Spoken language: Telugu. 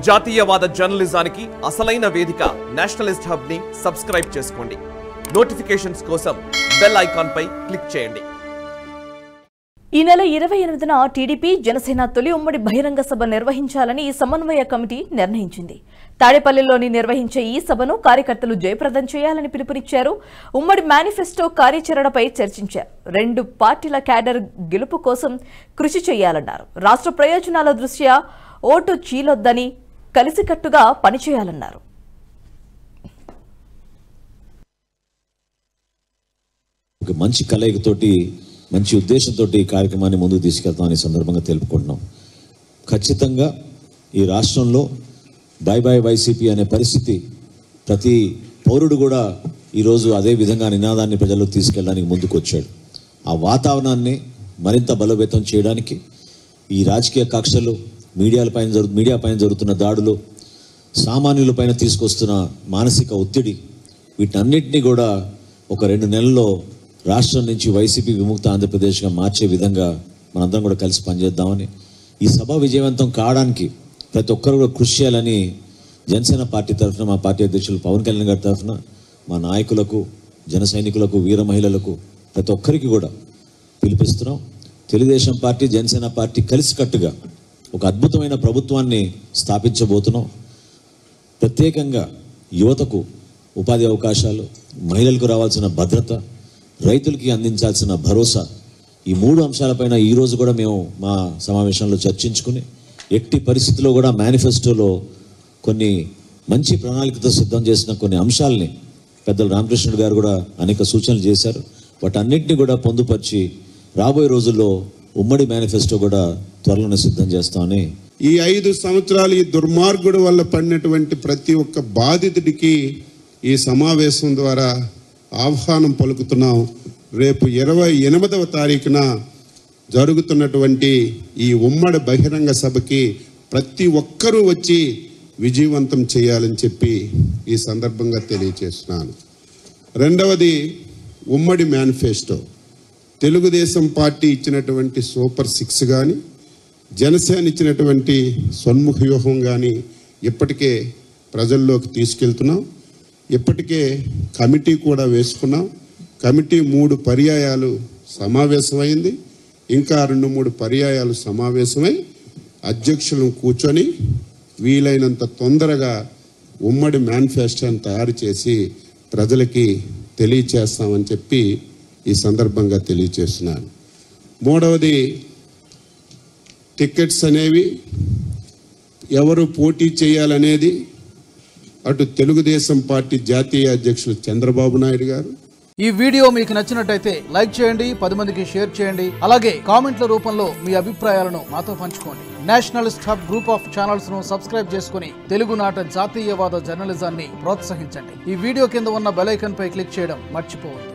జాతీయవాద జర్నలిజానికి అసలైన వేదిక నేషనలిస్ట్ హబ్ ని సబ్స్క్రైబ్ చేసుకోండి. నోటిఫికేషన్స్ కోసం బెల్ ఐకాన్ పై క్లిక్ చేయండి. ఈ నెల 28న టీడీపీ జనసేన తొలి ఉమ్మడి బహిరంగ సభ నిర్వహించాలని సమన్వయ కమిటీ నిర్ణయించింది. తాడేపల్లిలోని నిర్వహించే ఈ సభను కార్యకర్తలు జయప్రదం చేయాలని పిలుపునిచ్చారు. ఉమ్మడి మేనిఫెస్టో కార్యాచరణపై చర్చించారు. రెండు పార్టీల క్యాడర్ గెలుపు కోసం కృషి చేయాలన్నారు. రాష్ట్ర ప్రయోజనాల దృష్ట్యా ఓటు చీలొద్దని కలిసికట్టుగా పనిచేయాలన్నారు. మంచి కలయికతోటి మంచి ఉద్దేశంతో ఈ కార్యక్రమాన్ని ముందుకు తీసుకెళ్తామని సందర్భంగా తెలుపుకుంటున్నాం. ఖచ్చితంగా ఈ రాష్ట్రంలో బై బై వైసీపీ అనే పరిస్థితి ప్రతి పౌరుడు కూడా ఈరోజు అదే విధంగా నినాదాన్ని ప్రజలకు తీసుకెళ్ళడానికి ముందుకు వచ్చాడు. ఆ వాతావరణాన్ని మరింత బలోపేతం చేయడానికి ఈ రాజకీయ కక్షలు మీడియా పైన జరుగుతున్న దాడులు, సామాన్యులపైన తీసుకొస్తున్న మానసిక ఒత్తిడి, వీటన్నిటినీ కూడా ఒక 2 నెలల్లో రాష్ట్రం నుంచి వైసీపీ విముక్త ఆంధ్రప్రదేశ్గా మార్చే విధంగా మనందరం కూడా కలిసి పనిచేద్దామని, ఈ సభ విజయవంతం కావడానికి ప్రతి ఒక్కరు కూడా కృషి చేయాలని జనసేన పార్టీ తరఫున, మా పార్టీ అధ్యక్షులు పవన్ కళ్యాణ్ గారి తరఫున, మా నాయకులకు, జన సైనికులకు, వీర మహిళలకు ప్రతి ఒక్కరికి కూడా పిలిపిస్తున్నాం. తెలుగుదేశం పార్టీ, జనసేన పార్టీ కలిసికట్టుగా ఒక అద్భుతమైన ప్రభుత్వాన్ని స్థాపించబోతున్నాం. ప్రత్యేకంగా యువతకు ఉపాధి అవకాశాలు, మహిళలకు రావాల్సిన భద్రత, రైతులకి అందించాల్సిన భరోసా, ఈ 3 అంశాలపైన ఈరోజు కూడా మేము మా సమావేశంలో చర్చించుకుని ఎట్టి పరిస్థితుల్లో కూడా మేనిఫెస్టోలో కొన్ని మంచి ప్రణాళికతో సిద్ధం చేసిన కొన్ని అంశాలని పెద్దలు రామకృష్ణుడు గారు కూడా అనేక సూచనలు చేశారు. వాటన్నిటిని కూడా పొందుపరిచి రాబోయే రోజుల్లో ఉమ్మడి మేనిఫెస్టో కూడా త్వరలోనే సిద్ధం చేస్తామని, ఈ 5 సంవత్సరాలు ఈ దుర్మార్గుడు వల్ల పడినటువంటి ప్రతి ఒక్క బాధితుడికి ఈ సమావేశం ద్వారా ఆహ్వానం పలుకుతున్నాం. రేపు 28వ తారీఖున జరుగుతున్నటువంటి ఈ ఉమ్మడి బహిరంగ సభకి ప్రతి ఒక్కరూ వచ్చి విజయవంతం చేయాలని చెప్పి ఈ సందర్భంగా తెలియజేస్తున్నాను. రెండవది ఉమ్మడి మేనిఫెస్టో. తెలుగుదేశం పార్టీ ఇచ్చినటువంటి సూపర్ 6 కానీ, జనసేన ఇచ్చినటువంటి సన్ముఖ వ్యూహం కానీ ఇప్పటికే ప్రజల్లోకి తీసుకెళ్తున్నాం. ఇప్పటికే కమిటీ కూడా వేసుకున్నాం. కమిటీ 3 పర్యాయాలు సమావేశమైంది. ఇంకా 2-3 పర్యాయాలు సమావేశమై అధ్యక్షులను కూర్చొని వీలైనంత తొందరగా ఉమ్మడి మేనిఫెస్టోని తయారు చేసి ప్రజలకి తెలియచేస్తామని చెప్పి ఈ సందర్భంగా తెలియచేస్తున్నాను. మూడవది టికెట్స్ అనేవి ఎవరు పోటీ చేయాలనేది అటు తెలుగుదేశం పార్టీ జాతీయ అధ్యక్షులు చంద్రబాబు నాయుడు గారు. ఈ వీడియో మీకు నచ్చినట్టయితే లైక్ చేయండి, 10 మందికి షేర్ చేయండి. అలాగే కామెంట్ల రూపంలో మీ అభిప్రాయాలను మాతో పంచుకోండి. Nationalist hub group of channels ను సబ్స్క్రైబ్ చేసుకుని తెలుగునాట జాతీయవాద జర్నలిజాన్ని ప్రోత్సహించండి. ఈ వీడియో కింద ఉన్న బెల్ ఐకాన్ పై క్లిక్ చేయడం మర్చిపోవద్దు.